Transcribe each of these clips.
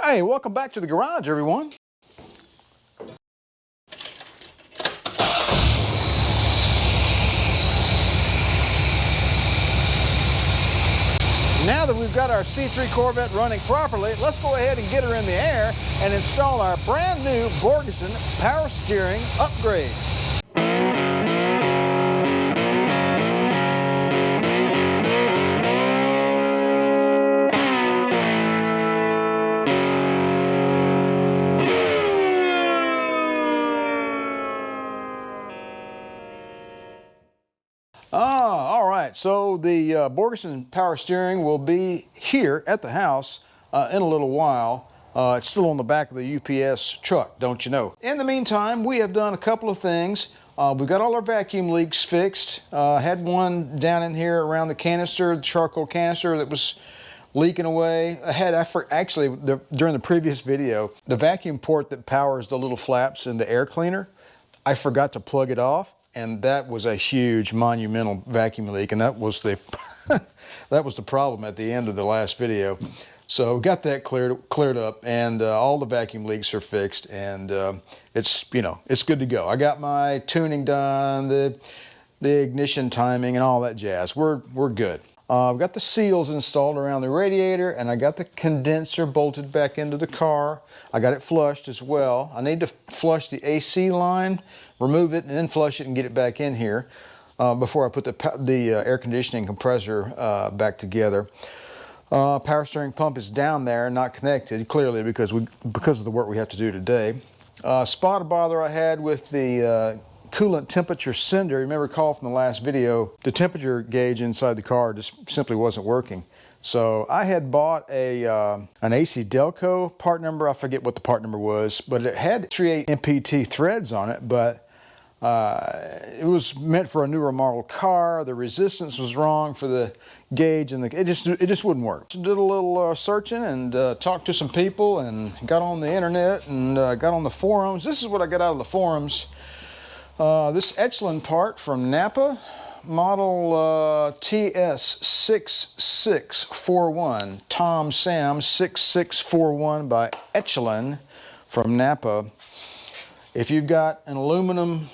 Hey, welcome back to the garage, everyone. Now that we've got our C3 Corvette running properly, let's go ahead and get her in the air and install our brand new Borgeson Power Steering upgrade. All right, so the Borgeson Power Steering will be here at the house in a little while. It's still on the back of the UPS truck, don't you know? In the meantime, we have done a couple of things. We've got all our vacuum leaks fixed. Had one down in here around the canister, the charcoal canister that was leaking away. During the previous video, the vacuum port that powers the little flaps in the air cleaner, I forgot to plug it off. And that was a huge monumental vacuum leak, and that was the that was the problem at the end of the last video. So got that cleared up, and all the vacuum leaks are fixed, and it's good to go. I got my tuning done, the ignition timing, and all that jazz. We're good. I've got the seals installed around the radiator, and I got the condenser bolted back into the car. I got it flushed as well. I need to flush the AC line, remove it, and then flush it and get it back in here before I put the air conditioning compressor back together. Power steering pump is down there, not connected, clearly because of the work we have to do today. Spot of bother I had with the coolant temperature sender. You may recall from the last video, the temperature gauge inside the car just simply wasn't working. So I had bought an AC Delco part number. I forget what the part number was, but it had 3/8 MPT threads on it, but it was meant for a newer model car. The resistance was wrong for the gauge, and it just wouldn't work. So did a little searching and talked to some people and got on the internet and got on the forums. This is what I got out of the forums. This Echlin part from Napa, model TS6641, Tom Sam 6641 by Echlin from Napa. If you've got an aluminum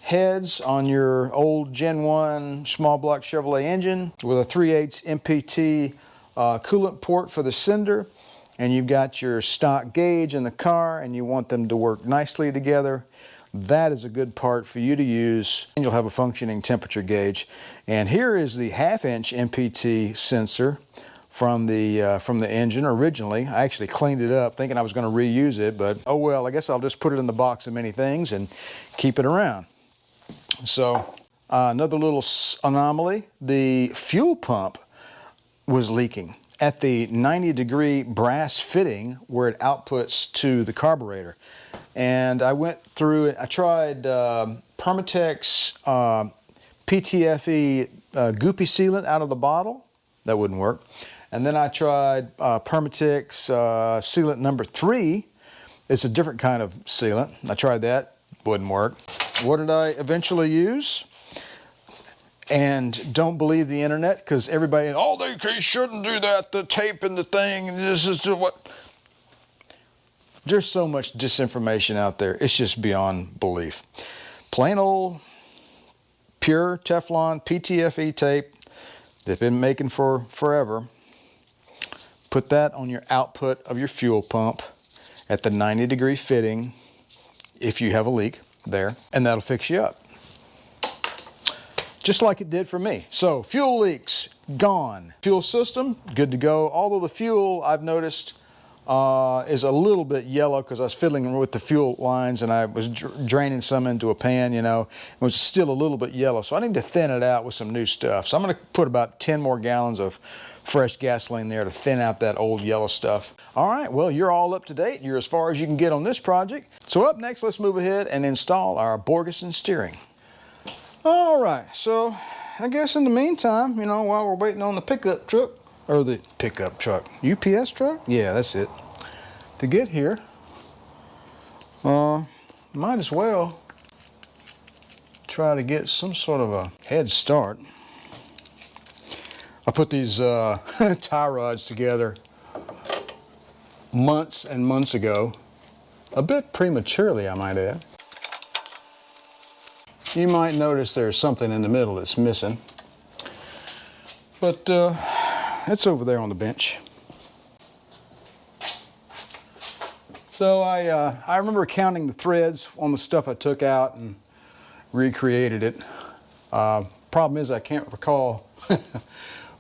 heads on your old Gen 1 small block Chevrolet engine with a 3/8 MPT coolant port for the sender, and you've got your stock gauge in the car and you want them to work nicely together, that is a good part for you to use, and you'll have a functioning temperature gauge. And here is the 1/2" MPT sensor from the engine originally. I actually cleaned it up thinking I was going to reuse it, but oh well, I guess I'll just put it in the box of many things and keep it around. So another little anomaly, the fuel pump was leaking at the 90-degree brass fitting where it outputs to the carburetor. And I went through it. I tried Permatex PTFE goopy sealant out of the bottle. That wouldn't work. And then I tried Permatex sealant number 3. It's a different kind of sealant. I tried that. Wouldn't work. What did I eventually use? And don't believe the internet, because everybody, oh, they shouldn't do that, the tape and the thing, and this is what. There's so much disinformation out there. It's just beyond belief. Plain old, pure Teflon PTFE tape they've been making for forever. Put that on your output of your fuel pump at the 90-degree fitting if you have a leak there, and that'll fix you up. Just like it did for me. So fuel leaks, gone. Fuel system, good to go. Although the fuel, I've noticed, is a little bit yellow because I was fiddling with the fuel lines and I was draining some into a pan, you know. It was still a little bit yellow, so I need to thin it out with some new stuff. So I'm going to put about 10 more gallons of fresh gasoline there to thin out that old yellow stuff. All right, well, you're all up to date. You're as far as you can get on this project. So up next, let's move ahead and install our Borgeson steering. All right, so I guess in the meantime, you know, while we're waiting on the pickup truck, or the pickup truck, UPS truck? Yeah, that's it. To get here, might as well try to get some sort of a head start. I put these tie rods together months and months ago. A bit prematurely, I might add. You might notice there's something in the middle that's missing. But it's over there on the bench. So I remember counting the threads on the stuff I took out and recreated it. Problem is I can't recall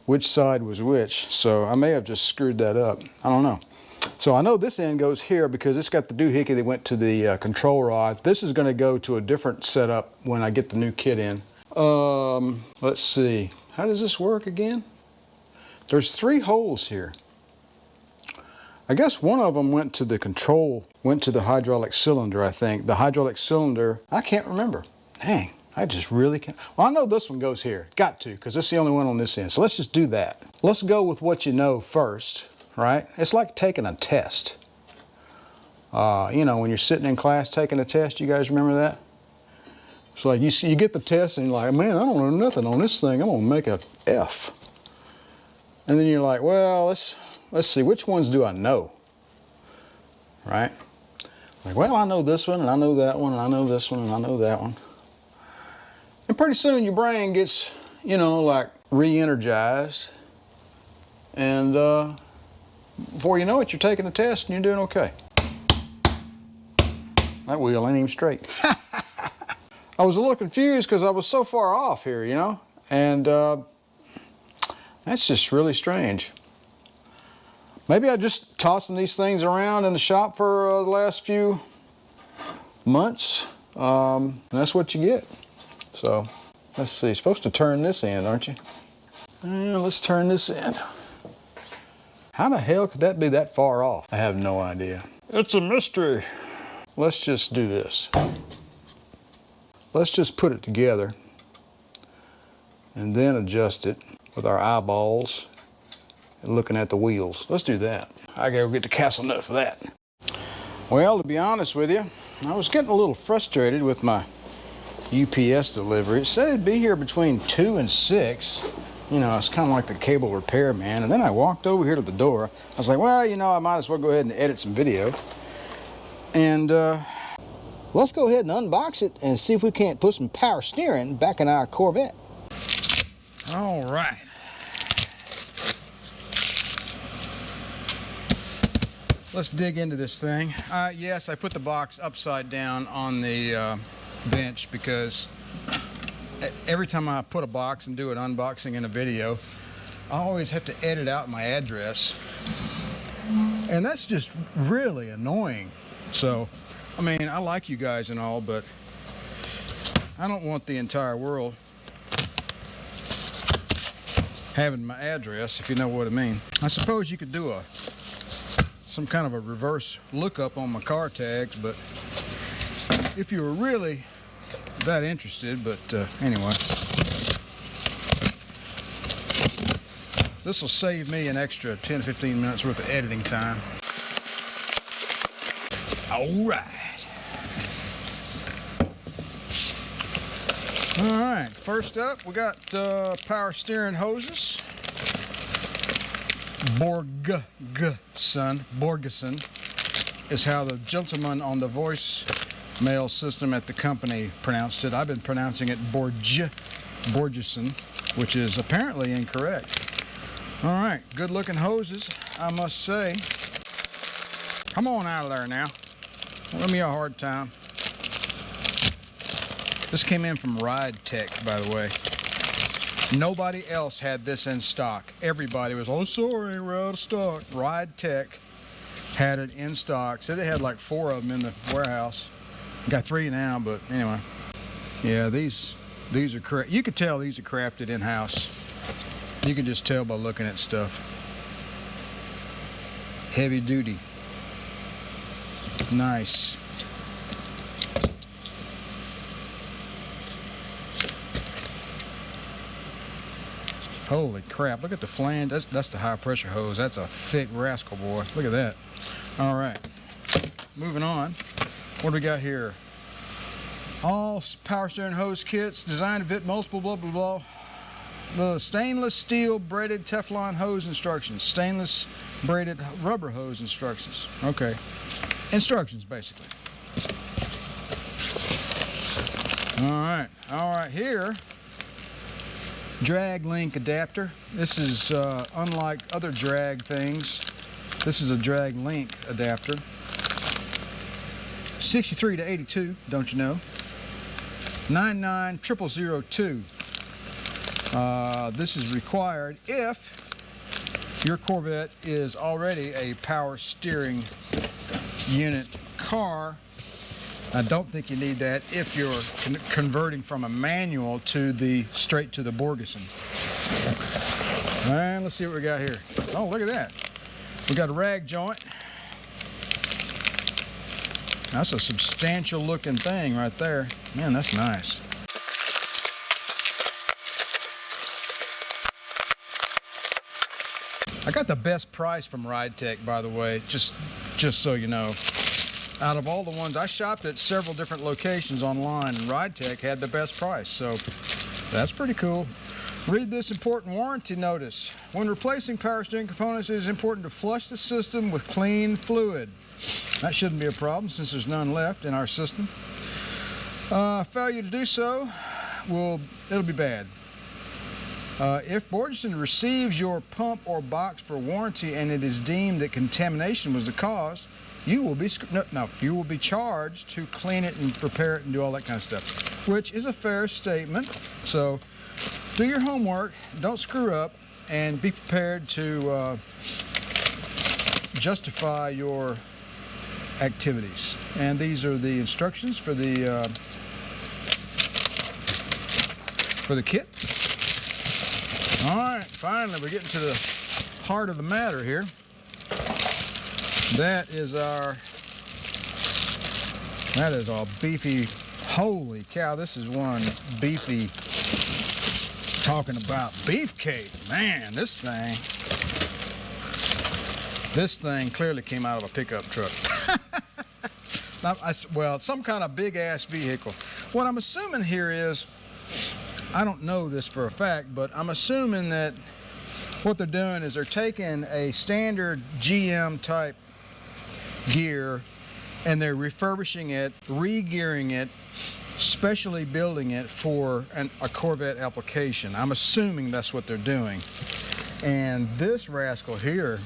which side was which, so I may have just screwed that up. I don't know. So I know this end goes here because it's got the doohickey that went to the control rod. This is going to go to a different setup when I get the new kit in. Let's see. How does this work again? There's 3 holes here. I guess one of them went to the control, went to the hydraulic cylinder, I think. The hydraulic cylinder, I can't remember. Dang, I just really can't. Well, I know this one goes here. Got to, because it's the only one on this end. So let's just do that. Let's go with what you know first, right? It's like taking a test. You know, when you're sitting in class taking a test, you guys remember that? It's like you get the test and you're like, man, I don't know nothing on this thing. I'm going to make a F. And then you're like, well, let's see, which ones do I know? Right? Like, well, I know this one, and I know that one, and I know this one, and I know that one. And pretty soon your brain gets, you know, like re-energized. And before you know it, you're taking the test and you're doing okay. That wheel ain't even straight. I was a little confused because I was so far off here, you know? And that's just really strange. Maybe I just tossing these things around in the shop for the last few months. That's what you get. So, let's see. You're supposed to turn this end, aren't you? Let's turn this end. How the hell could that be that far off? I have no idea. It's a mystery. Let's just do this. Let's just put it together and then adjust it with our eyeballs and looking at the wheels. Let's do that. I gotta go get the castle nut for that. Well, to be honest with you, I was getting a little frustrated with my UPS delivery. It said it'd be here between 2 and 6. You know, it's kind of like the cable repair man. And then I walked over here to the door. I was like, well, you know, I might as well go ahead and edit some video. And let's go ahead and unbox it and see if we can't put some power steering back in our Corvette. All right. Let's dig into this thing. Yes, I put the box upside down on the bench because every time I put a box and do an unboxing in a video, I always have to edit out my address. And that's just really annoying. So, I mean, I like you guys and all, but I don't want the entire world having my address, if you know what I mean. I suppose you could do some kind of a reverse lookup on my car tags, but if you were really that interested, but anyway. This will save me an extra 10-15 minutes worth of editing time. All right. All right, first up, we got power steering hoses. Borgeson is how the gentleman on the voicemail system at the company pronounced it. I've been pronouncing it Borgeson, which is apparently incorrect. All right, good looking hoses, I must say. Come on out of there now. Don't give me a hard time. This came in from Ride Tech, by the way. Nobody else had this in stock. Everybody was, oh, sorry, we're out of stock. Ride Tech had it in stock. Said they had like 4 of them in the warehouse. Got 3 now, but anyway. Yeah, these are you could tell these are crafted in-house. You can just tell by looking at stuff. Heavy duty. Nice. Holy crap, look at the flange. That's the high pressure hose. That's a thick rascal, boy. Look at that. All right, moving on. What do we got here? All power steering hose kits designed to fit multiple blah, blah, blah. The stainless steel braided Teflon hose instructions. Stainless braided rubber hose instructions. Okay, instructions basically. All right, here, drag link adapter. This is unlike other drag things. This is a drag link adapter. 63 to 82, don't you know? 99002. This is required if your Corvette is already a power steering unit car. I don't think you need that if you're converting from a manual to straight to the Borgeson. And let's see what we got here. Oh, look at that. We got a rag joint. That's a substantial looking thing right there. Man, that's nice. I got the best price from Ride Tech, by the way, just so you know. Out of all the ones, I shopped at several different locations online, and Ride Tech had the best price, so that's pretty cool. Read this important warranty notice. When replacing power steering components, it is important to flush the system with clean fluid. That shouldn't be a problem since there's none left in our system. Failure to do so, it'll be bad. If Borgeson receives your pump or box for warranty and it is deemed that contamination was the cause, you will be charged to clean it and prepare it and do all that kind of stuff, which is a fair statement. So do your homework, don't screw up, and be prepared to justify your activities. And these are the instructions for the kit. All right, finally we're getting to the heart of the matter here. That is our beefy, holy cow, this is one beefy, talking about beefcake. Man, this thing clearly came out of a pickup truck. Well, some kind of big ass vehicle. What I'm assuming here is, I don't know this for a fact, but I'm assuming that what they're doing is they're taking a standard GM type gear and they're refurbishing it, re-gearing it, specially building it for a Corvette application. I'm assuming that's what they're doing. And this rascal here,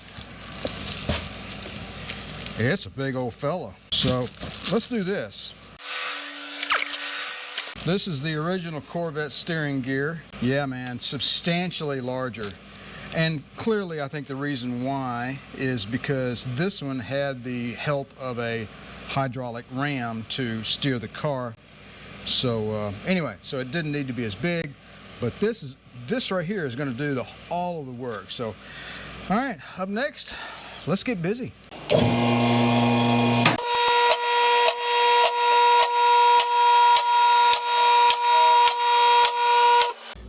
it's a big old fella. So let's do this. This is the original Corvette steering gear. Yeah, man, substantially larger. And clearly, I think the reason why is because this one had the help of a hydraulic ram to steer the car. So anyway, so it didn't need to be as big, but this right here is going to do all of the work. So, all right, up next, let's get busy.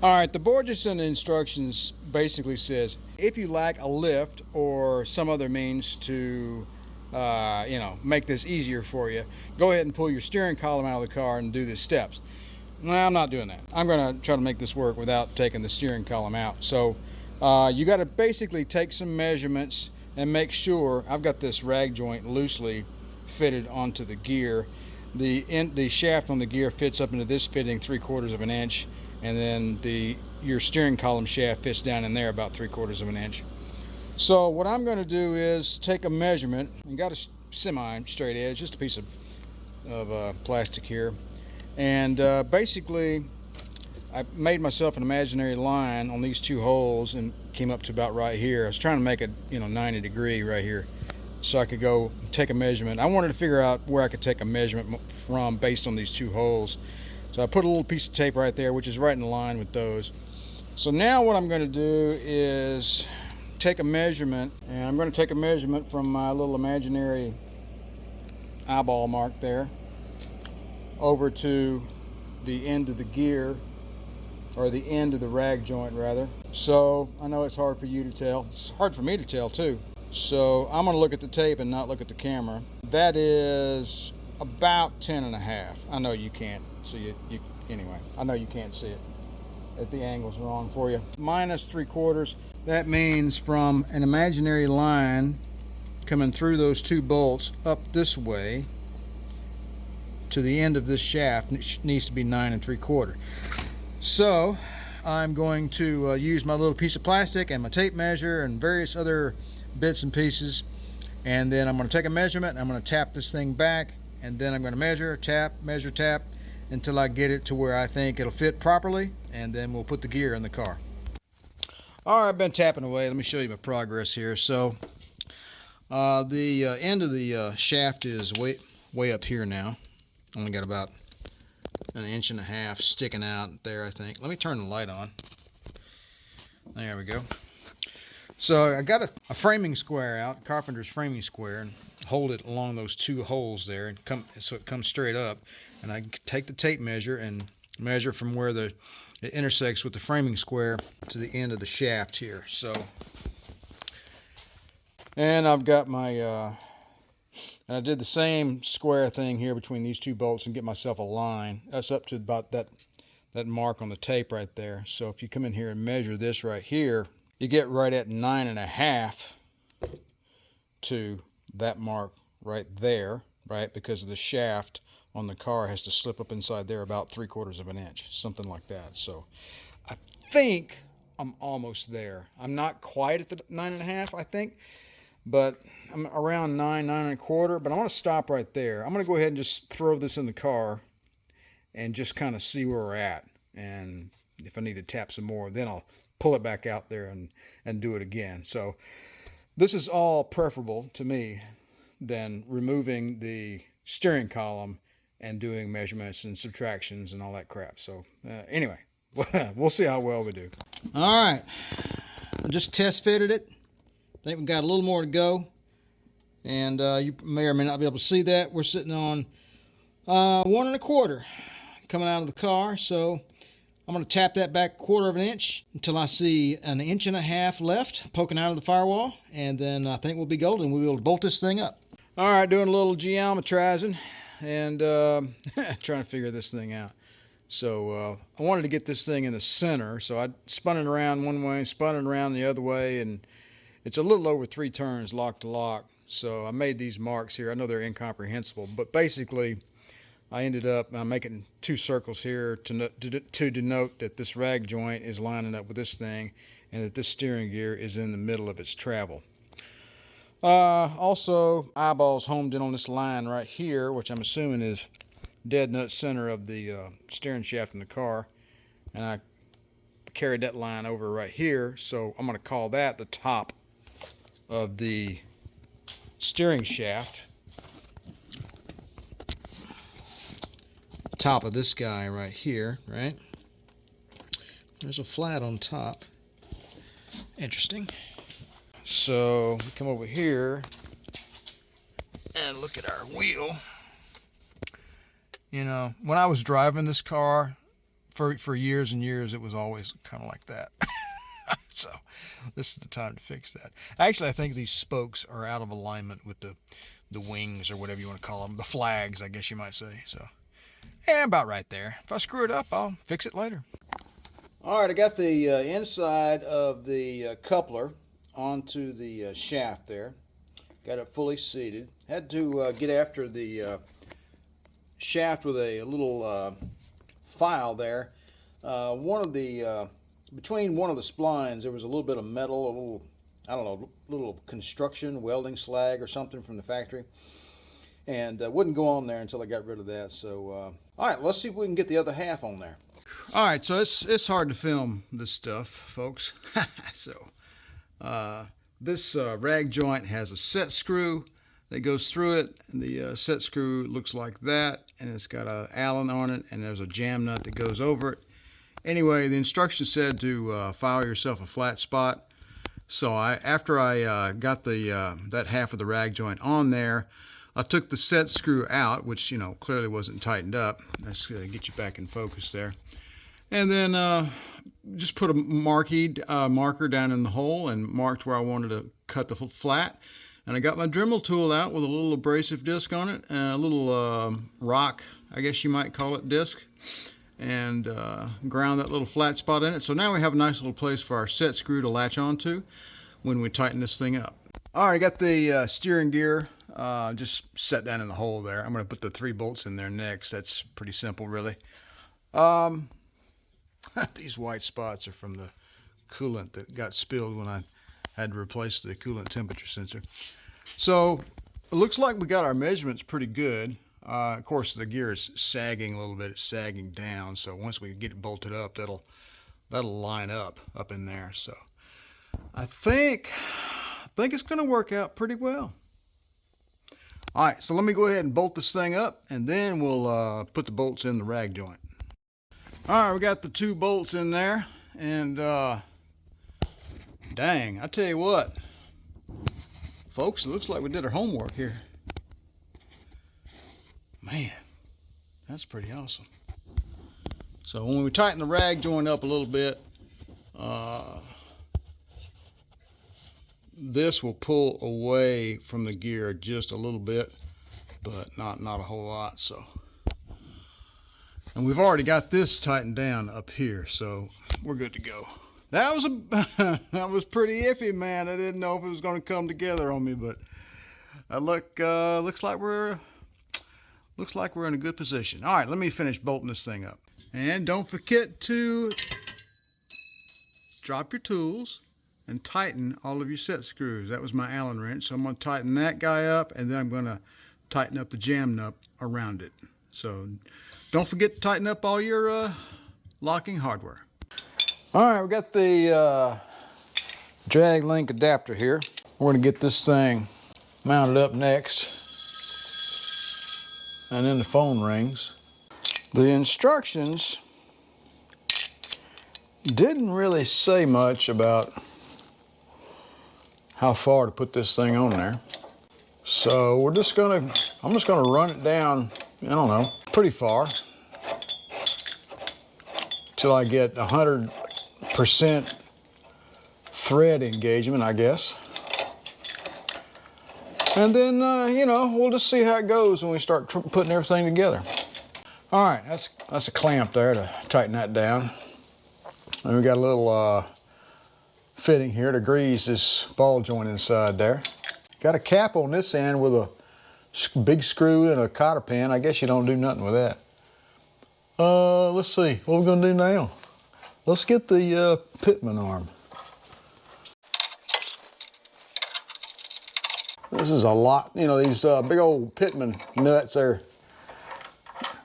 All right, the Borgeson instructions basically says if you lack a lift or some other means to, make this easier for you, go ahead and pull your steering column out of the car and do the steps. No, I'm not doing that. I'm going to try to make this work without taking the steering column out. So you got to basically take some measurements and make sure. I've got this rag joint loosely fitted onto the gear. The shaft on the gear fits up into this fitting 3/4 of an inch. And then your steering column shaft fits down in there about 3/4 of an inch. So what I'm going to do is take a measurement, and got a semi straight edge, just a piece of plastic here, and basically I made myself an imaginary line on these two holes and came up to about right here. I was trying to make it 90 degree right here, so I could go take a measurement. I wanted to figure out where I could take a measurement from based on these two holes. So I put a little piece of tape right there, which is right in line with those. So now what I'm going to do is take a measurement, and I'm going to take a measurement from my little imaginary eyeball mark there over to the end of the gear, or the end of the rag joint rather. So I know it's hard for you to tell. It's hard for me to tell too. So I'm going to look at the tape and not look at the camera. That is about 10 1/2. I know you can't. So anyway, I know you can't see it. that the angle's wrong for you. -3/4. That means from an imaginary line coming through those two bolts up this way to the end of this shaft needs to be 9 3/4. So I'm going to use my little piece of plastic and my tape measure and various other bits and pieces, and then I'm going to take a measurement. I'm going to tap this thing back, and then I'm going to measure, tap, measure, tap until I get it to where I think it'll fit properly, and then we'll put the gear in the car. All right, I've been tapping away. Let me show you my progress here. So the end of the shaft is way up here now. Only got about 1.5 inches sticking out there, I think. Let me turn the light on. There we go. So I got a framing square out, carpenter's framing square, and hold it along those two holes there, and so it comes straight up. And I take the tape measure and measure from where it intersects with the framing square to the end of the shaft here. So, and I've got my, and I did the same square thing here between these two bolts and get myself a line. That's up to about that mark on the tape right there. So if you come in here and measure this right here, you get right at 9.5 to that mark right there, right? Because the shaft on the car has to slip up inside there about 3/4 of an inch, something like that. So I think I'm almost there. I'm not quite at the 9.5, I think, but I'm around 9 1/4. But I want to stop right there. I'm going to go ahead and just throw this in the car and just kind of see where we're at. And if I need to tap some more, then I'll pull it back out there and do it again. So this is all preferable to me than removing the steering column and doing measurements and subtractions and all that crap. So anyway, we'll see how well we do. All right, I just test fitted it. I think we've got a little more to go, and you may or may not be able to see that. We're sitting on 1 1/4 coming out of the car. So I'm going to tap that back 1/4 of an inch until I see 1.5 inches left poking out of the firewall, and then I think we'll be golden. We'll be able to bolt this thing up. All right, doing a little geometrizing and trying to figure this thing out. So I wanted to get this thing in the center, so I spun it around one way, spun it around the other way, and it's a little over 3 turns lock to lock. So I made these marks here. I know they're incomprehensible, but basically I ended up making 2 circles here to denote that this rag joint is lining up with this thing and that this steering gear is in the middle of its travel. Also, eyeballs homed in on this line right here, which I'm assuming is dead nut center of the steering shaft in the car, and I carried that line over right here, so I'm going to call that the top of the steering shaft. Top of this guy right here, right? There's a flat on top. Interesting. So we come over here and look at our wheel. You know, when I was driving this car for years and years, it was always kind of like that. So this is the time to fix that. Actually, I think these spokes are out of alignment with the wings, or whatever you want to call them, the flags, I guess you might say. So, yeah, about right there. If I screw it up, I'll fix it later. All right, I got the inside of the coupler onto the shaft there. Got it fully seated. Had to get after the shaft with a little file there. Between one of the splines, there was a little bit of metal, a little, I don't know, little construction, welding slag or something from the factory. And wouldn't go on there until I got rid of that. So, all right, let's see if we can get the other half on there. All right, so it's hard to film this stuff, folks. So, this rag joint has a set screw that goes through it, and the set screw looks like that, and it's got an Allen on it, and there's a jam nut that goes over it. Anyway, the instructions said to file yourself a flat spot. So after I got that half of the rag joint on there, I took the set screw out, which, you know, clearly wasn't tightened up. Let's get you back in focus there. And then just put a marker down in the hole and marked where I wanted to cut the flat. And I got my Dremel tool out with a little abrasive disc on it, and a little rock, I guess you might call it, disc. and ground that little flat spot in it. So now we have a nice little place for our set screw to latch onto when we tighten this thing up. All right, I got the steering gear just set down in the hole there. I'm going to put the 3 bolts in there next. That's pretty simple, really. These white spots are from the coolant that got spilled when I had to replace the coolant temperature sensor. So it looks like we got our measurements pretty good. Of course, the gear is sagging a little bit. It's sagging down. So once we get it bolted up, that'll line up in there. So I think it's going to work out pretty well. All right, so let me go ahead and bolt this thing up, and then we'll put the bolts in the rag joint. All right, we got the 2 bolts in there, and dang, I tell you what, folks, it looks like we did our homework here. Man, that's pretty awesome. So when we tighten the rag joint up a little bit, this will pull away from the gear just a little bit, but not a whole lot. So, and we've already got this tightened down up here, so we're good to go. That was that was pretty iffy, man. I didn't know if it was going to come together on me, but looks like we're in a good position. All right, let me finish bolting this thing up. And don't forget to drop your tools and tighten all of your set screws. That was my Allen wrench, so I'm going to tighten that guy up, and then I'm going to tighten up the jam nut around it. So don't forget to tighten up all your locking hardware. All right, we got the drag link adapter here. We're going to get this thing mounted up next, and then the phone rings. The instructions didn't really say much about how far to put this thing on there. So I'm just gonna run it down, I don't know, pretty far till I get 100% thread engagement, I guess. And then, you know, we'll just see how it goes when we start putting everything together. All right, that's a clamp there to tighten that down. And we got a little fitting here to grease this ball joint inside there. Got a cap on this end with a big screw and a cotter pin. I guess you don't do nothing with that. Let's see, what we're gonna do now? Let's get the pitman arm. This is a lot, you know, these big old pitman nuts are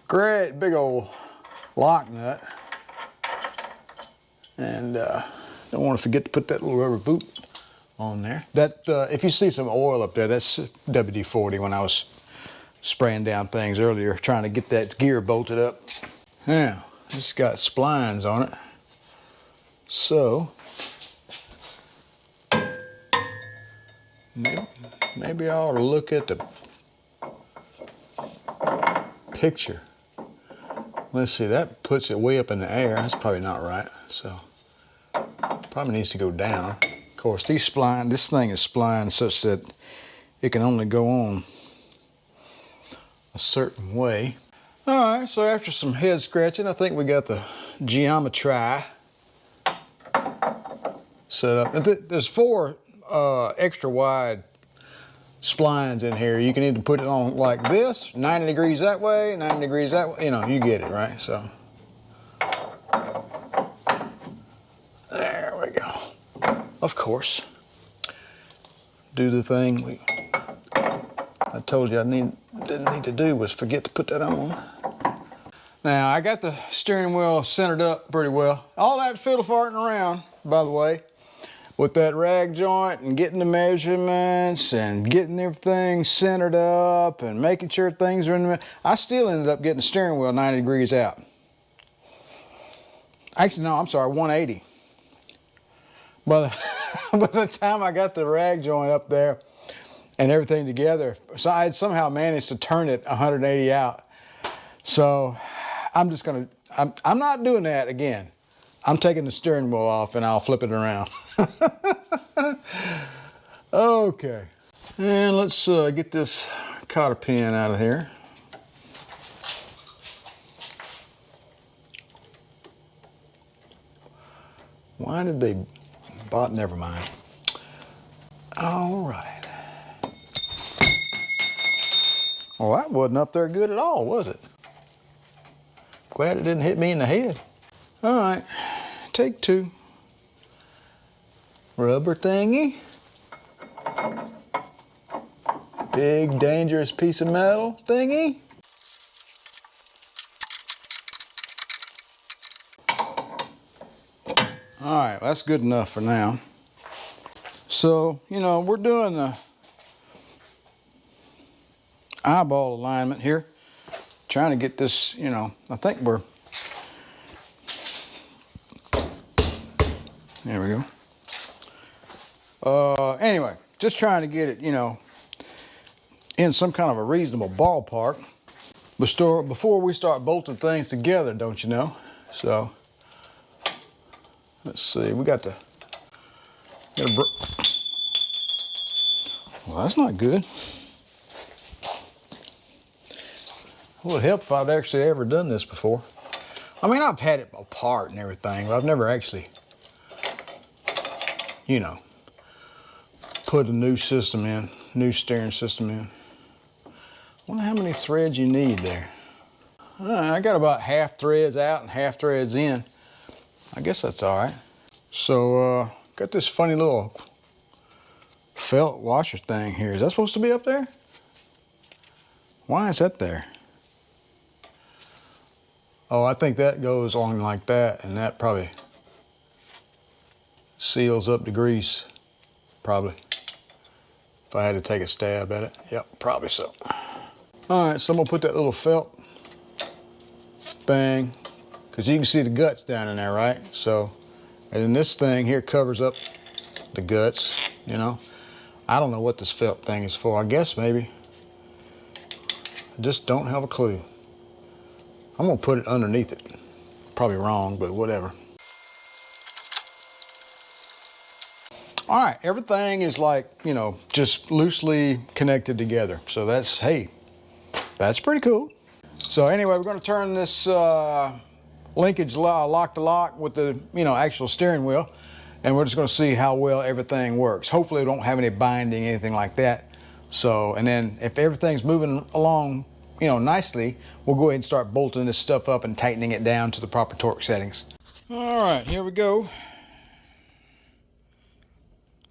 great, big old lock nut. And don't want to forget to put that little rubber boot on there. That if you see some oil up there, that's WD-40 when I was spraying down things earlier, trying to get that gear bolted up. Now, it's got splines on it. So, maybe I ought to look at the picture. Let's see, that puts it way up in the air. That's probably not right. So, probably needs to go down. Of course, this thing is splined such that it can only go on a certain way. All right, so after some head scratching, I think we got the geometry set up. There's 4 extra wide splines in here. You can either put it on like this, 90 degrees that way, 90 degrees that way. You know, you get it, right? So there we go. Of course, do the thing I told you didn't need to do was forget to put that on. Now, I got the steering wheel centered up pretty well. All that fiddle farting around, by the way, with that rag joint and getting the measurements and getting everything centered up and making sure things are in the... I still ended up getting the steering wheel 90 degrees out. Actually, no, I'm sorry, 180. But by the time I got the rag joint up there and everything together, so I had somehow managed to turn it 180 out. So I'm just gonna, I'm not doing that again. I'm taking the steering wheel off and I'll flip it around. Okay, and let's get this cotter pin out of here. Why did they bought? Never mind. All right. Well, that wasn't up there good at all, was it? Glad it didn't hit me in the head. All right, take two. Rubber thingy. Big dangerous piece of metal thingy. All right, that's good enough for now. So, you know, we're doing the eyeball alignment here. Trying to get this, you know, I think we're, there we go. Anyway, just trying to get it, you know, in some kind of a reasonable ballpark before we start bolting things together, don't you know? So, let's see, we got to get a well, that's not good. It would help if I'd actually ever done this before. I mean, I've had it apart and everything, but I've never actually, you know, put a new system in, new steering system in. I wonder how many threads you need there. I got about half threads out and half threads in. I guess that's all right. So, got this funny little felt washer thing here. Is that supposed to be up there? Why is that there? Oh, I think that goes on like that, and that probably seals up the grease, probably. If I had to take a stab at it. Yep, probably so. All right, so I'm gonna put that little felt thing, because you can see the guts down in there, right? So, and then this thing here covers up the guts, you know. I don't know what this felt thing is for. I guess maybe. I just don't have a clue. I'm gonna put it underneath it. Probably wrong, but whatever. All right, everything is like, you know, just loosely connected together. So that's, hey, that's pretty cool. So anyway, we're gonna turn this linkage lock to lock with the, you know, actual steering wheel. And we're just gonna see how well everything works. Hopefully we don't have any binding, anything like that. So, and then if everything's moving along, you know, nicely, we'll go ahead and start bolting this stuff up and tightening it down to the proper torque settings. All right, here we go.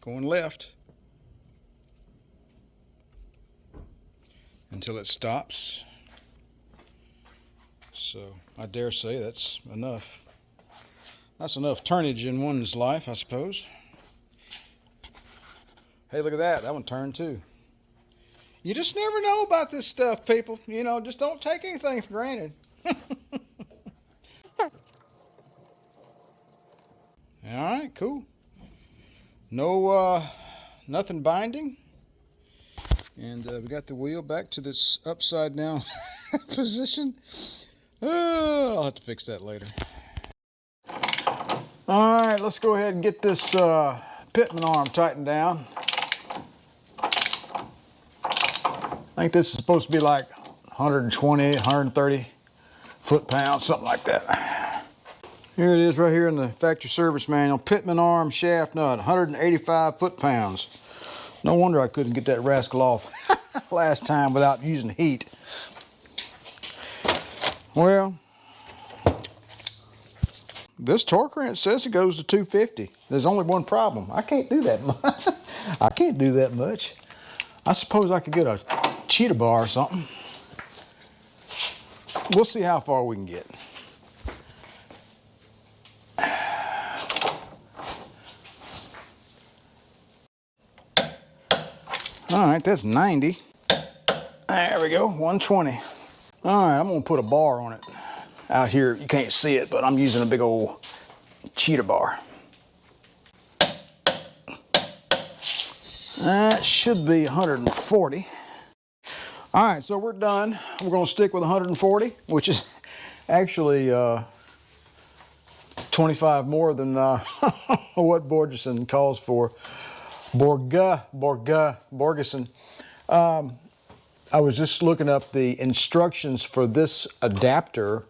Going left until it stops. So I dare say that's enough. That's enough turnage in one's life, I suppose. Hey, look at that. That one turned too. You just never know about this stuff, people. You know, just don't take anything for granted. All right, cool. No, nothing binding. And we got the wheel back to this upside down position. I'll have to fix that later. All right, let's go ahead and get this pitman arm tightened down. I think this is supposed to be like 120, 130 foot-pounds, something like that. Here it is right here in the factory service manual. Pitman arm shaft nut, 185 foot-pounds. No wonder I couldn't get that rascal off last time without using heat. Well, this torque wrench says it goes to 250. There's only one problem. I can't do that much. I can't do that much. I suppose I could get a cheetah bar or something. We'll see how far we can get. All right, that's 90. There we go, 120. All right, I'm gonna put a bar on it. Out here, you can't see it, but I'm using a big old cheetah bar. That should be 140. All right, so we're done. We're gonna stick with 140, which is actually 25 more than what Borgeson calls for. Borgeson. I was just looking up the instructions for this adapter,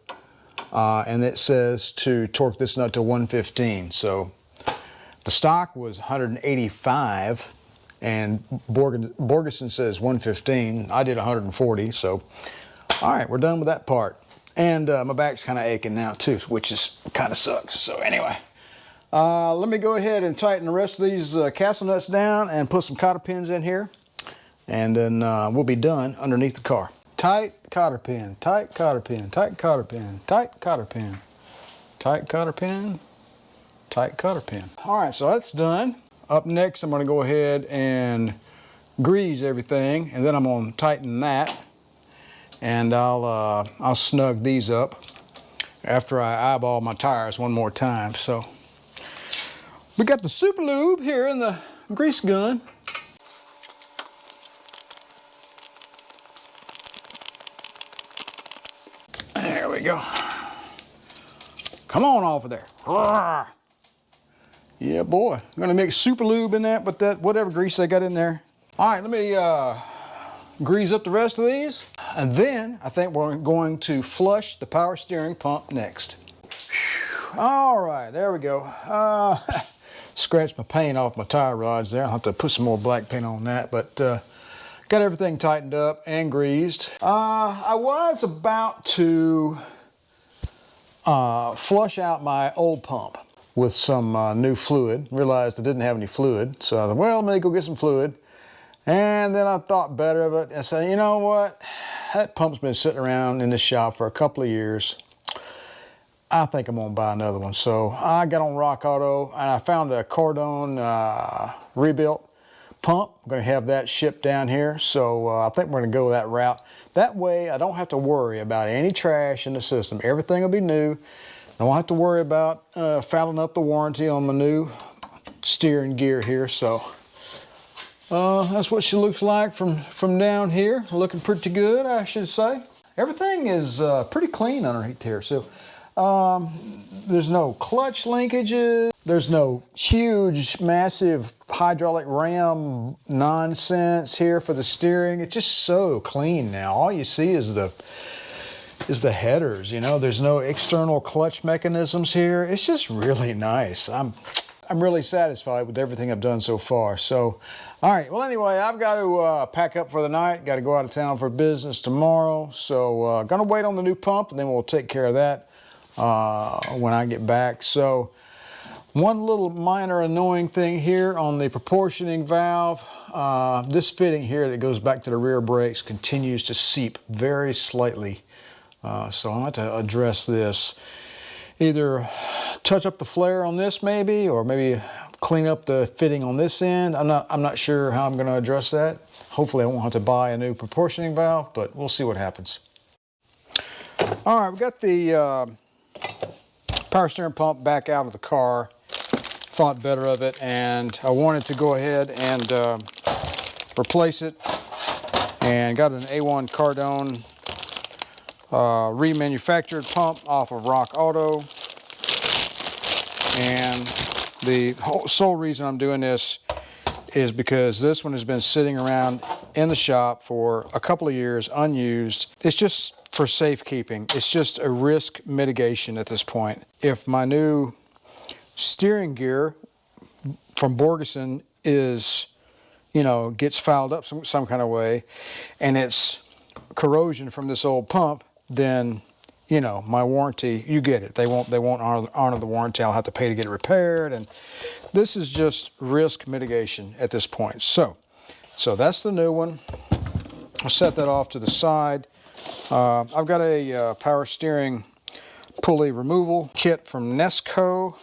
and it says to torque this nut to 115. So The stock was 185, and Borgeson says 115. I did 140, so all right, we're done with that part. And my back's kind of aching now too, which is kind of sucks. So anyway, let me go ahead and tighten the rest of these castle nuts down and put some cotter pins in here, and then we'll be done underneath the car. Tight cotter pin, tight cotter pin, tight cotter pin, tight cotter pin, tight cotter pin, tight cotter pin. All right, so that's done. Up next, I'm going to go ahead and grease everything, and then I'm going to tighten that, and I'll snug these up after I eyeball my tires one more time. So we got the super lube here in the grease gun. There we go. Come on off of there. Yeah, boy. I'm gonna mix super lube in that with that whatever grease they got in there. All right, let me grease up the rest of these. And then I think we're going to flush the power steering pump next. All right, there we go. Scratched my paint off my tire rods there. I'll have to put some more black paint on that, but got everything tightened up and greased. I was about to flush out my old pump with some new fluid. Realized I didn't have any fluid, so I thought, well, let me go get some fluid. And then I thought better of it and said, you know what? That pump's been sitting around in this shop for a couple of years. I think I'm gonna buy another one. So I got on Rock Auto and I found a Cordon rebuilt pump. I'm gonna have that shipped down here. So I think we're gonna go that route. That way I don't have to worry about any trash in the system. Everything will be new. I won't have to worry about fouling up the warranty on my new steering gear here. So that's what she looks like from down here. Looking pretty good, I should say. Everything is pretty clean underneath here. So there's no clutch linkages. There's no huge, massive hydraulic ram nonsense here for the steering. It's just so clean now. All you see is the headers, you know. There's no external clutch mechanisms here. It's just really nice. I'm really satisfied with everything I've done so far. So, all right. Well, anyway, I've got to pack up for the night. Got to go out of town for business tomorrow. So, gonna wait on the new pump, and then we'll take care of that when I get back. So, one little minor annoying thing here on the proportioning valve. This fitting here that goes back to the rear brakes continues to seep very slightly. So I'll have to address this. Either touch up the flare on this maybe, or maybe clean up the fitting on this end. I'm not sure how I'm going to address that. Hopefully I won't have to buy a new proportioning valve, but we'll see what happens. All right, we got the power steering pump back out of the car. Thought better of it, and I wanted to go ahead and replace it, and got an A1 Cardone remanufactured pump off of Rock Auto. And the sole reason I'm doing this is because this one has been sitting around in the shop for a couple of years unused. It's just for safekeeping. It's just a risk mitigation at this point. If my new steering gear from Borgeson is, you know, gets fouled up some kind of way, and it's corrosion from this old pump, then, you know, my warranty, you get it. They won't honor the warranty. I'll have to pay to get it repaired, and this is just risk mitigation at this point. So that's the new one. I'll set that off to the side. I've got a power steering pulley removal kit from Nesco.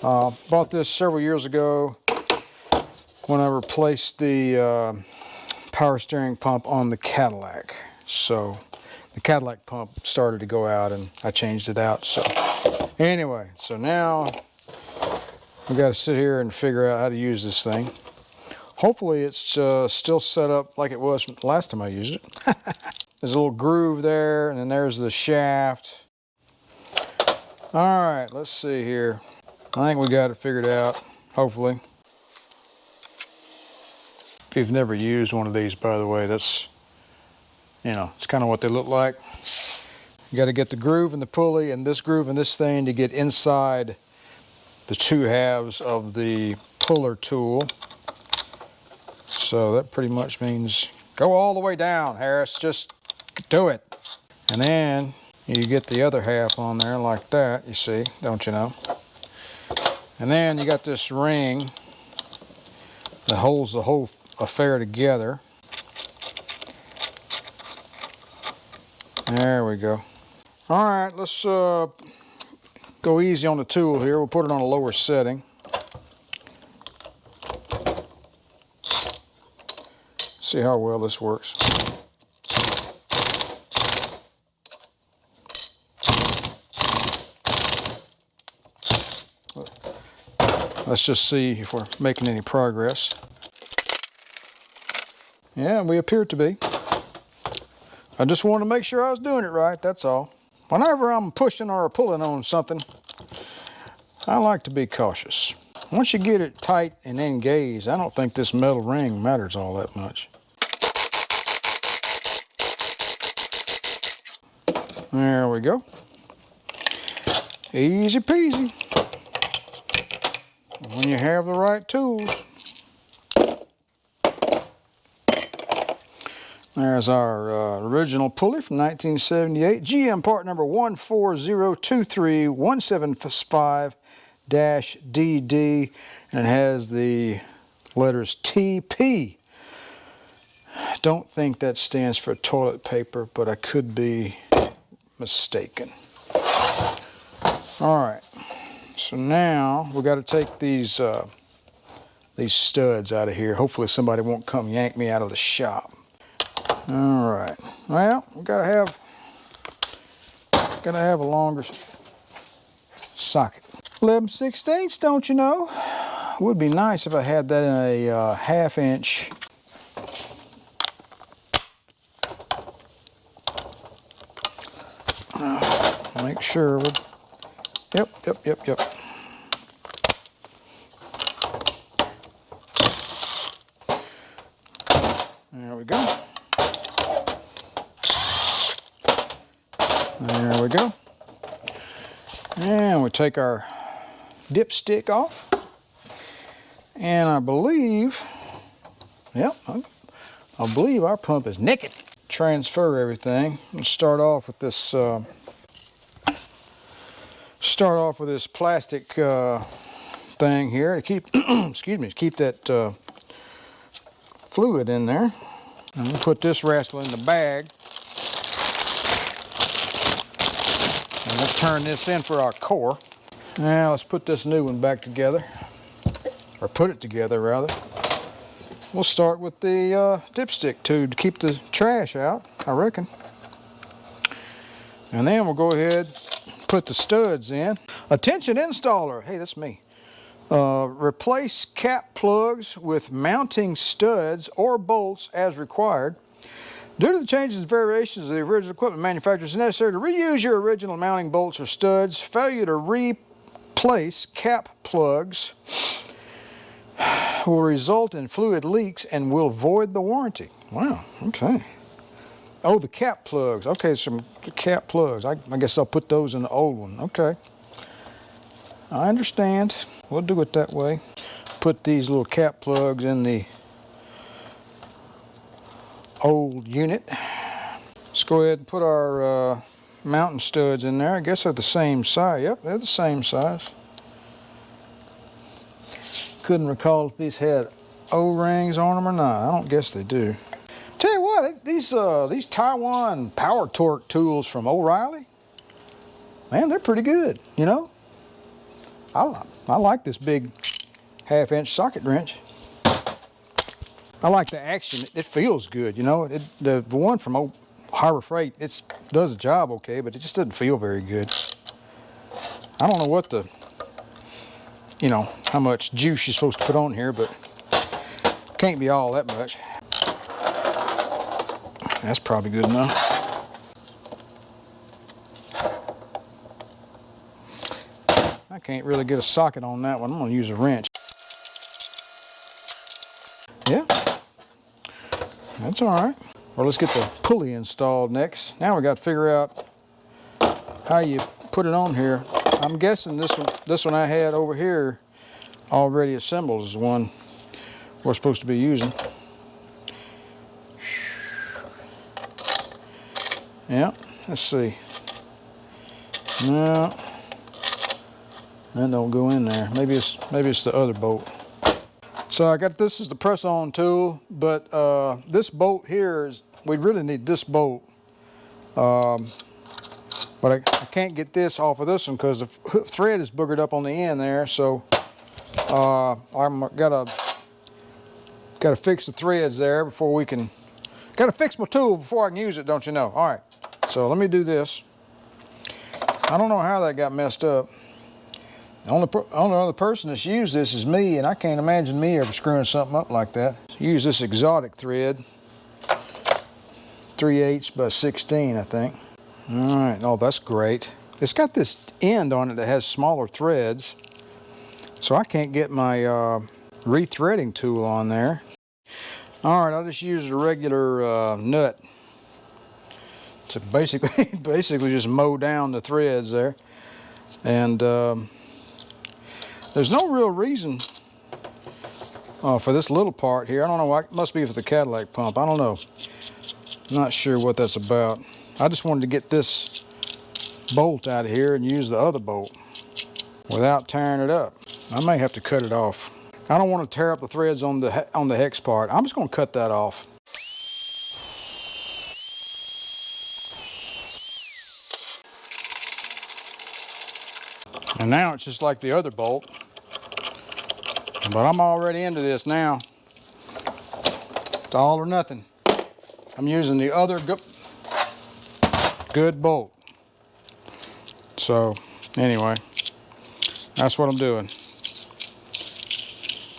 Bought this several years ago when I replaced the power steering pump on the Cadillac. So the Cadillac pump started to go out and I changed it out. So anyway, so now we've got to sit here and figure out how to use this thing. Hopefully it's still set up like it was the last time I used it. There's a little groove there, and then there's the shaft. All right, let's see here. I think we got it figured out, hopefully. If you've never used one of these, by the way, that's, you know, it's kind of what they look like. You got to get the groove in the pulley and this groove in this thing to get inside the two halves of the puller tool. So that pretty much means go all the way down, Harris, just do it. And then you get the other half on there like that, you see, don't you know? And then you got this ring that holds the whole affair together. There we go. All right, let's go easy on the tool here. We'll put it on a lower setting. See how well this works. Let's just see if we're making any progress. Yeah, we appear to be. I just wanted to make sure I was doing it right, that's all. Whenever I'm pushing or pulling on something, I like to be cautious. Once you get it tight and engaged, I don't think this metal ring matters all that much. There we go. Easy peasy. When you have the right tools. There's our original pulley from 1978, GM part number 14023-175-DD, and it has the letters TP. Don't think that stands for toilet paper, but I could be mistaken. All right, so now we've got to take these studs out of here. Hopefully somebody won't come yank me out of the shop. All right, well, we gotta have a longer socket. 11/16, don't you know? Would be nice if I had that in a 1/2 inch. Make sure. Yep. There we go. There we go. And we take our dipstick off. And I believe, yep, I believe our pump is naked. Transfer everything. Let's start off with this plastic thing here to keep excuse me, to keep that fluid in there. And we'll put this rascal in the bag. And let's turn this in for our core. Now let's put this new one back together, or put it together rather. We'll start with the dipstick tube to keep the trash out, I reckon. And then we'll go ahead, put the studs in. Attention installer, hey, that's me. Replace cap plugs with mounting studs or bolts as required. Due to the changes and variations of the original equipment manufacturer, it's necessary to reuse your original mounting bolts or studs. Failure to replace cap plugs will result in fluid leaks and will void the warranty. Wow, okay. Oh, the cap plugs. Okay, some cap plugs. I guess I'll put those in the old one. Okay. I understand. We'll do it that way. Put these little cap plugs in the old unit. Let's go ahead and put our mounting studs in there. I guess they're the same size. Yep, they're the same size. Couldn't recall if these had O-rings on them or not. I don't guess they do. Tell you what, these Taiwan power torque tools from O'Reilly, man, they're pretty good, you know? I like this big 1/2 inch socket wrench. I like the action. It feels good, you know? The one from Harbor Freight, it does the job okay, but it just doesn't feel very good. I don't know what how much juice you're supposed to put on here, but can't be all that much. That's probably good enough. I can't really get a socket on that one. I'm going to use a wrench. Yeah, that's all right. Well, let's get the pulley installed next. Now we got to figure out how you put it on here I'm guessing this one I had over here already assembled is the one we're supposed to be using. Yeah, let's see. No, that don't go in there. Maybe it's the other bolt. So I got this is the press-on tool, but this bolt here is, we really need this bolt. But I can't get this off of this one because the thread is boogered up on the end there. So I'm gotta fix the threads there before we can. Gotta fix my tool before I can use it, don't you know? All right. So let me do this. I don't know how that got messed up. The only other person that's used this is me, and I can't imagine me ever screwing something up like that. Use this exotic thread, 3/8 by 16, I think. All right, oh, that's great. It's got this end on it that has smaller threads, so I can't get my re-threading tool on there. All right, I'll just use a regular nut to basically just mow down the threads there. And there's no real reason for this little part here. I don't know why. It must be for the Cadillac pump. I don't know. Not sure what that's about. I just wanted to get this bolt out of here and use the other bolt without tearing it up. I may have to cut it off. I don't want to tear up the threads on the hex part. I'm just going to cut that off. And now it's just like the other bolt. But I'm already into this now. It's all or nothing. I'm using the other good bolt. So anyway, that's what I'm doing.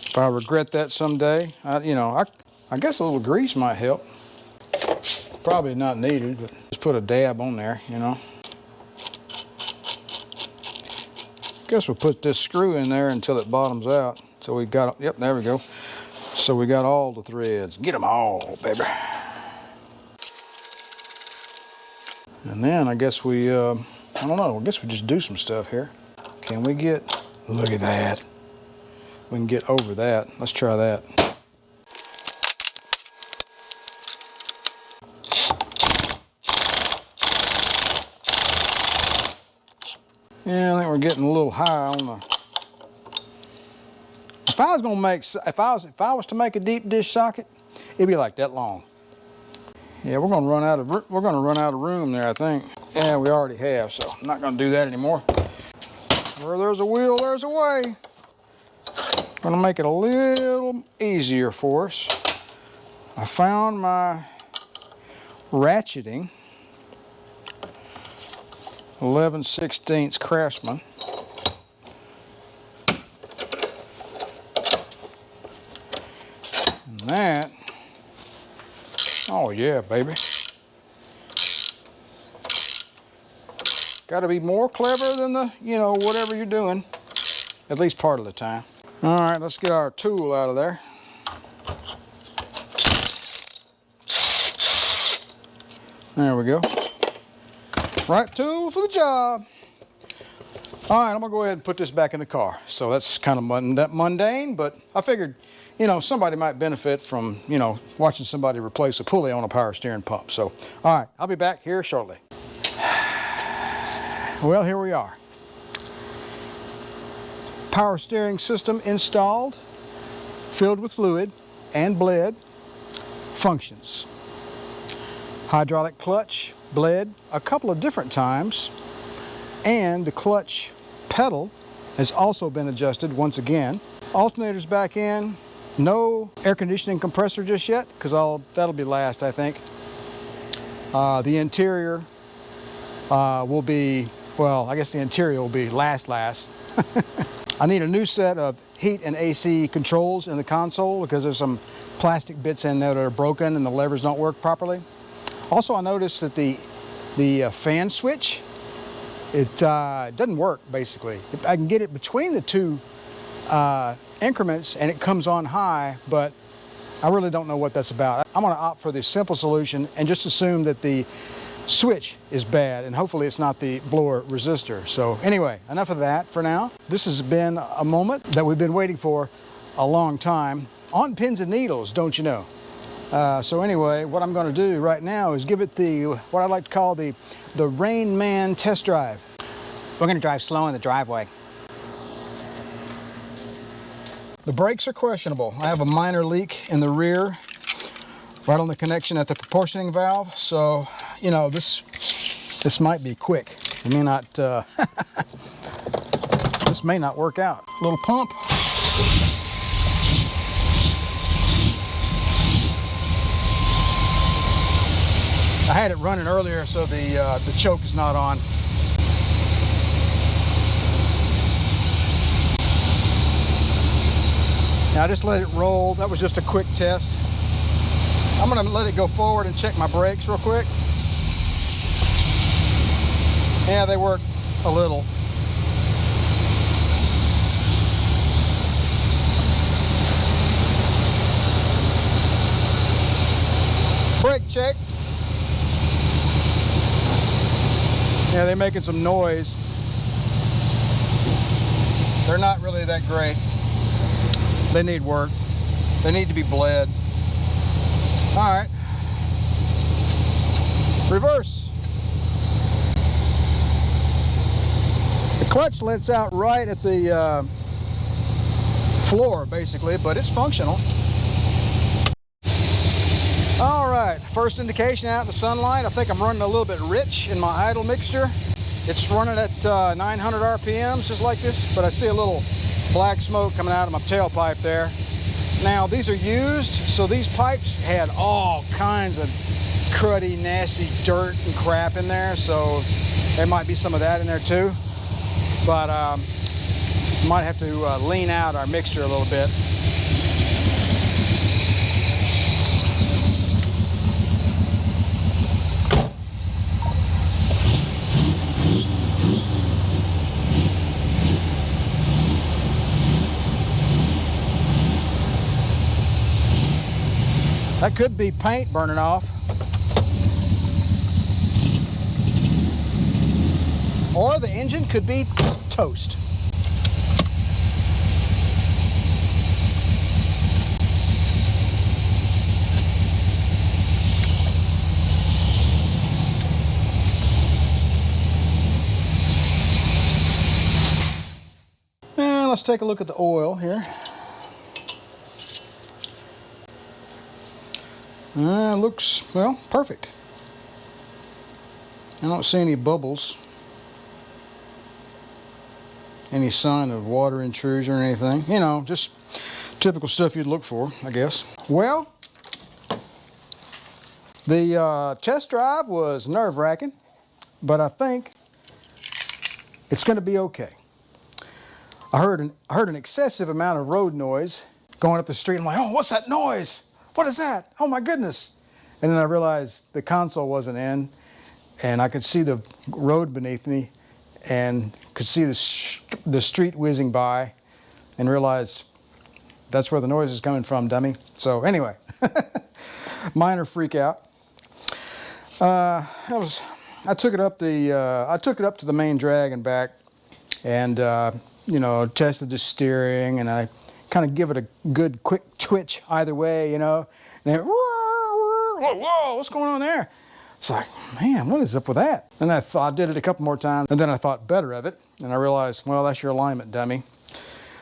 If I regret that someday, I guess a little grease might help. Probably not needed, but just put a dab on there, you know. Guess we'll put this screw in there until it bottoms out. So we got, yep, there we go. So we got all the threads. Get them all, baby. And then I guess we, I don't know, I guess we just do some stuff here. Can we get, look at that. We can get over that. Let's try that. Yeah, I think we're getting a little high on the. If I was to make a deep dish socket, it'd be like that long. Yeah, we're gonna run out of room there, I think. Yeah, we already have, so I'm not gonna do that anymore. Where there's a will, there's a way. Gonna make it a little easier for us. I found my ratcheting 11/16 Craftsman. And that, oh yeah, baby. Got to be more clever than the, whatever you're doing, at least part of the time. All right, let's get our tool out of there. There we go. Right tool for the job. All right, I'm gonna go ahead and put this back in the car. So that's kind of mundane, but I figured, somebody might benefit from, watching somebody replace a pulley on a power steering pump. So, all right, I'll be back here shortly. Well, here we are. Power steering system installed, filled with fluid and bled, functions. Hydraulic clutch bled a couple of different times, and the clutch pedal has also been adjusted once again. Alternator's back in. No air conditioning compressor just yet, because that'll be last, I think. The interior will be, well, I guess the interior will be last. I need a new set of heat and AC controls in the console because there's some plastic bits in there that are broken and the levers don't work properly. Also, I noticed that the fan switch, it doesn't work, basically. I can get it between the two increments and it comes on high, but I really don't know what that's about. I'm going to opt for the simple solution and just assume that the switch is bad, and hopefully it's not the blower resistor. So anyway, enough of that for now. This has been a moment that we've been waiting for a long time, on pins and needles, don't you know. So anyway, what I'm going to do right now is give it what I like to call the Rain Man test drive. We're going to drive slow in the driveway. The brakes are questionable. I have a minor leak in the rear, right on the connection at the proportioning valve. So, you know, this might be quick. It may not, this may not work out. Little pump. I had it running earlier, so the choke is not on. Now I just let it roll. That was just a quick test. I'm gonna let it go forward and check my brakes real quick. Yeah, they work a little. Brake check. Yeah, they're making some noise. They're not really that great. They need work. They need to be bled. All right. Reverse. The clutch lets out right at the floor, basically, but it's functional. All right, first indication out in the sunlight. I think I'm running a little bit rich in my idle mixture. It's running at 900 RPMs, just like this, but I see a little black smoke coming out of my tailpipe there. Now, these are used, so these pipes had all kinds of cruddy, nasty dirt and crap in there, so there might be some of that in there too. But might have to lean out our mixture a little bit. That could be paint burning off. Or the engine could be toast. And let's take a look at the oil here. Looks, well, perfect. I don't see any bubbles, any sign of water intrusion or anything. You know, just typical stuff you'd look for, I guess. Well, the test drive was nerve-wracking, but I think it's going to be okay. I heard an excessive amount of road noise going up the street. I'm like, oh, what's that noise? What is that? Oh my goodness. And then I realized the console wasn't in, and I could see the road beneath me and could see the street whizzing by, and realized that's where the noise is coming from, dummy. So anyway, minor freak out. I took it up to the main drag and back, and you know, tested the steering, and I kind of give it a good quick twitch either way, you know, and then, whoa, what's going on there? It's like, man, what is up with that? And I did it a couple more times, and then I thought better of it, and I realized, well, that's your alignment, dummy.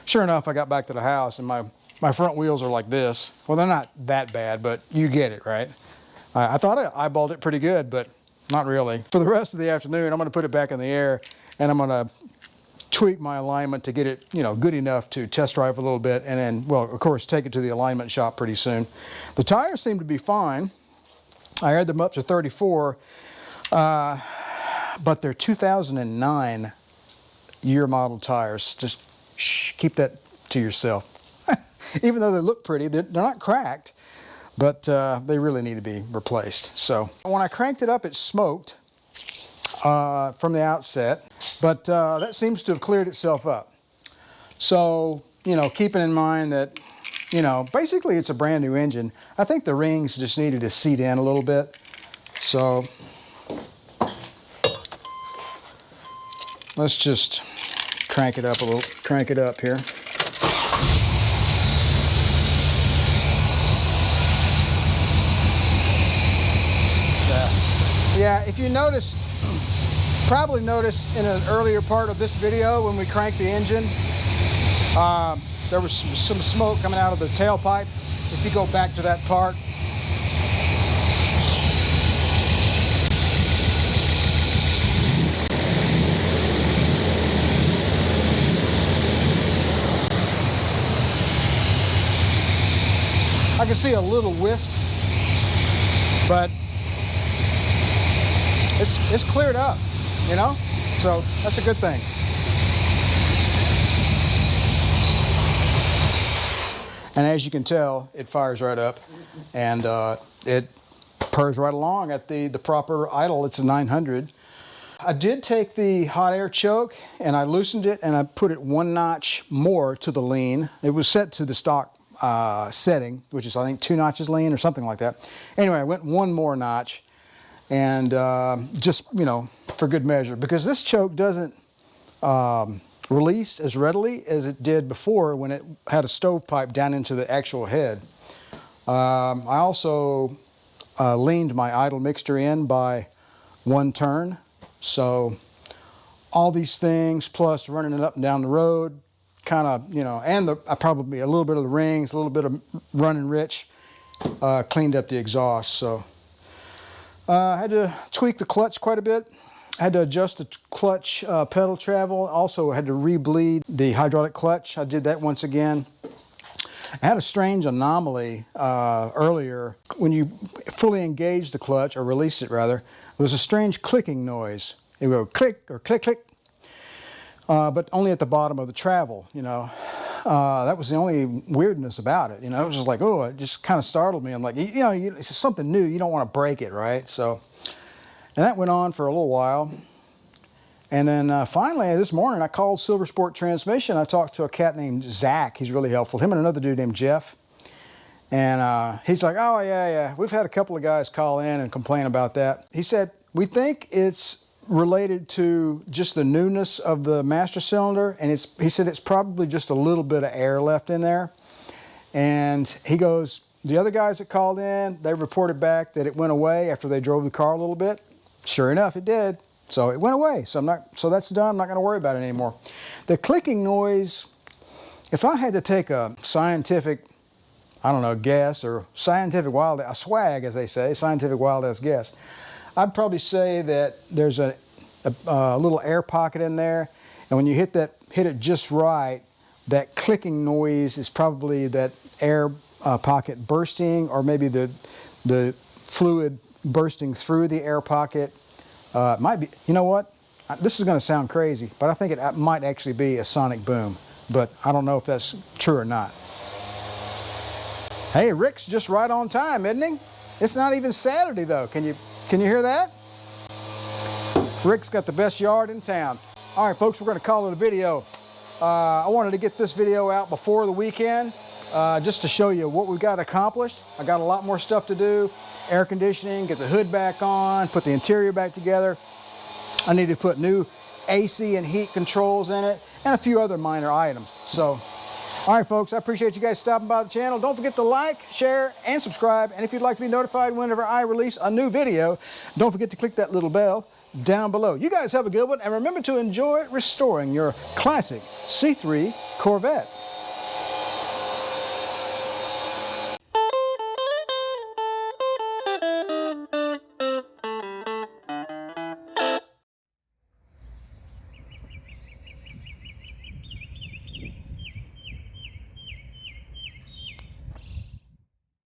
Sure enough, I got back to the house, and my front wheels are like this. Well, they're not that bad, but you get it, right? I thought I eyeballed it pretty good, but not really. For the rest of the afternoon, I'm going to put it back in the air, and I'm going to tweak my alignment to get it, you know, good enough to test drive a little bit, and then, well, of course, take it to the alignment shop pretty soon. The tires seem to be fine. I aired them up to 34, but they're 2009 year model tires. Just keep that to yourself. Even though they look pretty, they're not cracked, but they really need to be replaced. So when I cranked it up, it smoked from the outset, but that seems to have cleared itself up. So, you know, keeping in mind that, you know, basically it's a brand new engine. I think the rings just needed to seat in a little bit. So let's just crank it up a little, crank it up here. Yeah, if you notice, probably noticed in an earlier part of this video when we cranked the engine, there was some smoke coming out of the tailpipe. If you go back to that part. I can see a little wisp, but it's cleared up, you know? So that's a good thing. And as you can tell, it fires right up, and it purrs right along at the proper idle. It's a 900. I did take the hot air choke and I loosened it and I put it 1 notch more to the lean. It was set to the stock setting, which is I think 2 notches lean or something like that. Anyway, I went 1 more notch, and just, you know, for good measure, because this choke doesn't release as readily as it did before when it had a stovepipe down into the actual head. I also leaned my idle mixture in by 1 turn, so all these things plus running it up and down the road, kind of, you know, and probably a little bit of the rings, a little bit of running rich, cleaned up the exhaust. So I had to tweak the clutch quite a bit. I had to adjust the clutch pedal travel. Also had to re-bleed the hydraulic clutch. I did that once again. I had a strange anomaly earlier. When you fully engage the clutch, or release it rather, there was a strange clicking noise. It would go click or click, click, but only at the bottom of the travel, you know. That was the only weirdness about it, you know. It was just like, oh, it just kind of startled me. I'm like, you know, it's something new. You don't want to break it, right? So, and that went on for a little while. And then finally, this morning, I called Silver Sport Transmission. I talked to a cat named Zach. He's really helpful. Him and another dude named Jeff. And he's like, oh, yeah. We've had a couple of guys call in and complain about that. He said, we think it's related to just the newness of the master cylinder, and he said it's probably just a little bit of air left in there. And he goes, the other guys that called in, they reported back that it went away after they drove the car a little bit. Sure enough, it did. So it went away. So that's done. I'm not going to worry about it anymore. The clicking noise, if I had to take a scientific, I don't know, guess, or scientific wild, a swag, as they say, scientific wild ass guess, I'd probably say that there's a little air pocket in there, and when you hit it just right, that clicking noise is probably that air pocket bursting, or maybe the fluid bursting through the air pocket. It might be, you know what? This is going to sound crazy, but I think it might actually be a sonic boom, but I don't know if that's true or not. Hey, Rick's just right on time, isn't he? It's not even Saturday though. Can you hear that? Rick's got the best yard in town. All right, folks, we're going to call it a video. I wanted to get this video out before the weekend, just to show you what we've got accomplished. I got a lot more stuff to do. Air conditioning, get the hood back on, put the interior back together. I need to put new AC and heat controls in it, and a few other minor items. So, all right, folks, I appreciate you guys stopping by the channel. Don't forget to like, share, and subscribe. And if you'd like to be notified whenever I release a new video, don't forget to click that little bell down below. You guys have a good one, and remember to enjoy restoring your classic C3 Corvette.